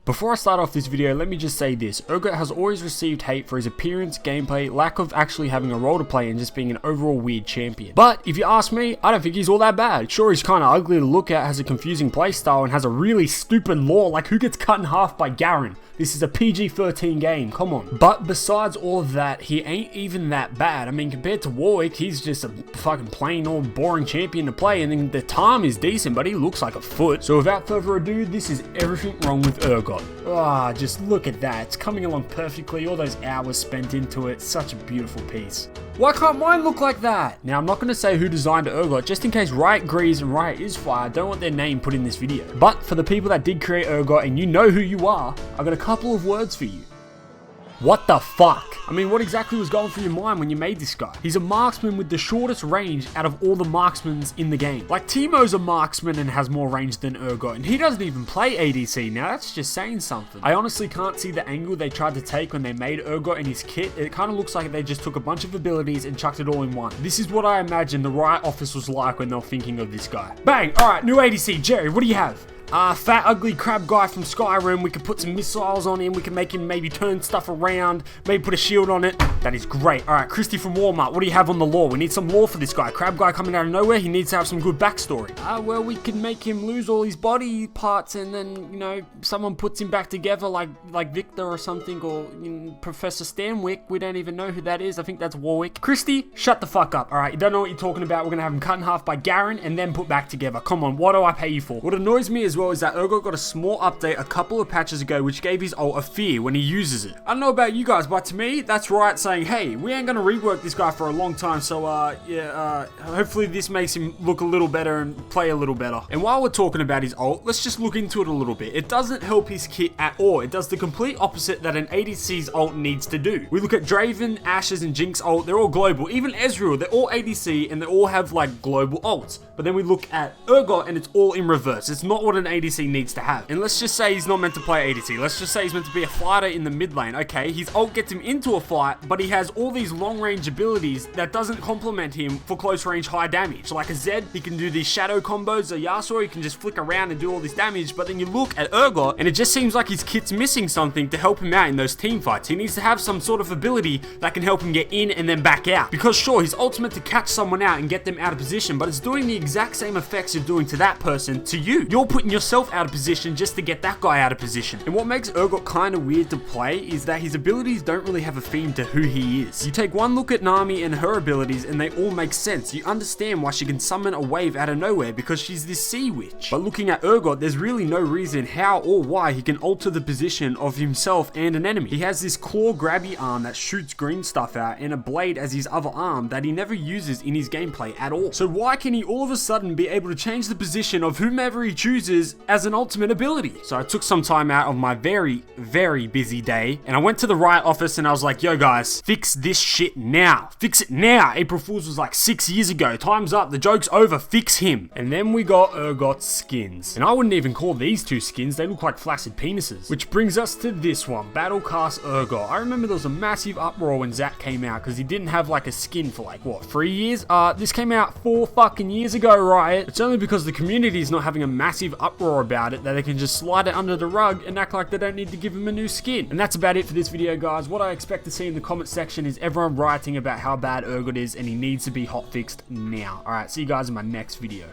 Before I start off this video, let me just say this. Urgot has always received hate for his appearance, gameplay, lack of actually having a role to play, and just being an overall weird champion. But if you ask me, I don't think he's all that bad. Sure, he's kind of ugly to look at, has a confusing playstyle, and has a really stupid lore, like who gets cut in half by Garen? This is a PG-13 game, come on. But besides all of that, he ain't even that bad. I mean, compared to Warwick, he's just a fucking plain old boring champion to play, and then the time is decent, but he looks like a foot. So without further ado, this is everything wrong with Urgot. Ah, just look at that. It's coming along perfectly, all those hours spent into it. Such a beautiful piece. Why can't mine look like that? Now, I'm not going to say who designed Urgot, just in case Riot agrees and Riot is fire. I don't want their name put in this video. But for the people that did create Urgot, and you know who you are, I got a couple of words for you. What the fuck? I mean, what exactly was going through your mind when you made this guy? He's a marksman with the shortest range out of all the marksmen in the game. Like, Teemo's a marksman and has more range than Urgot, and he doesn't even play ADC. Now, that's just saying something. I honestly can't see the angle they tried to take when they made Urgot and his kit. It kind of looks like they just took a bunch of abilities and chucked it all in one. This is what I imagine the Riot office was like when they were thinking of this guy. Bang! Alright, new ADC. Jerry, what do you have? Fat, ugly crab guy from Skyrim. We could put some missiles on him. We can make him maybe turn stuff around. Maybe put a shield on it. That is great. Alright, Christy from Walmart. What do you have on the lore? We need some lore for this guy. Crab guy coming out of nowhere. He needs to have some good backstory. Well, we can make him lose all his body parts and then, you know, someone puts him back together like Victor or something, or Professor Stanwyck. We don't even know who that is. I think that's Warwick. Christy, shut the fuck up. Alright, you don't know what you're talking about. We're going to have him cut in half by Garen and then put back together. Come on, what do I pay you for? What annoys me as well is that Urgot got a small update a couple of patches ago which gave his ult a fear when he uses it. I don't know about you guys, but to me, that's Riot saying, hey, we ain't gonna rework this guy for a long time, so hopefully this makes him look a little better and play a little better. And while we're talking about his ult, let's just look into it a little bit. It doesn't help his kit at all. It does the complete opposite that an ADC's ult needs to do. We look at Draven, Ashe's, and Jinx ult, they're all global. Even Ezreal, they're all ADC and they all have like global ults. But then we look at Urgot and it's all in reverse. It's not what an ADC needs to have. And let's just say he's not meant to play ADC. Let's just say he's meant to be a fighter in the mid lane. Okay, his ult gets him into a fight, but he has all these long range abilities that doesn't complement him for close range high damage. Like a Zed, he can do these shadow combos. A Yasuo, he can just flick around and do all this damage. But then you look at Urgot and it just seems like his kit's missing something to help him out in those team fights. He needs to have some sort of ability that can help him get in and then back out. Because sure, his ult's meant to catch someone out and get them out of position, but it's doing the exact same effects you're doing to that person to you. You're putting yourself out of position just to get that guy out of position. And what makes Urgot kind of weird to play is that his abilities don't really have a theme to who he is. You take one look at Nami and her abilities and they all make sense. You understand why she can summon a wave out of nowhere because she's this sea witch. But looking at Urgot, there's really no reason how or why he can alter the position of himself and an enemy. He has this claw grabby arm that shoots green stuff out and a blade as his other arm that he never uses in his gameplay at all. So why can he all of a sudden be able to change the position of whomever he chooses as an ultimate ability? So I took some time out of my very, very busy day and I went to the Riot office and I was like, yo guys, fix this shit now. Fix it now. April Fool's was like 6 years ago. Time's up. The joke's over. Fix him. And then we got Urgot skins. And I wouldn't even call these two skins. They look like flaccid penises. Which brings us to this one, Battlecast Urgot. I remember there was a massive uproar when Zach came out because he didn't have like a skin for like, what, 3 years? This came out 4 fucking years ago, Riot. It's only because the community is not having a massive uproar about it that they can just slide it under the rug and act like they don't need to give him a new skin. And that's about it for this video, guys. What I expect to see in the comment section is everyone writing about how bad Urgot is and he needs to be hotfixed now. Alright, see you guys in my next video.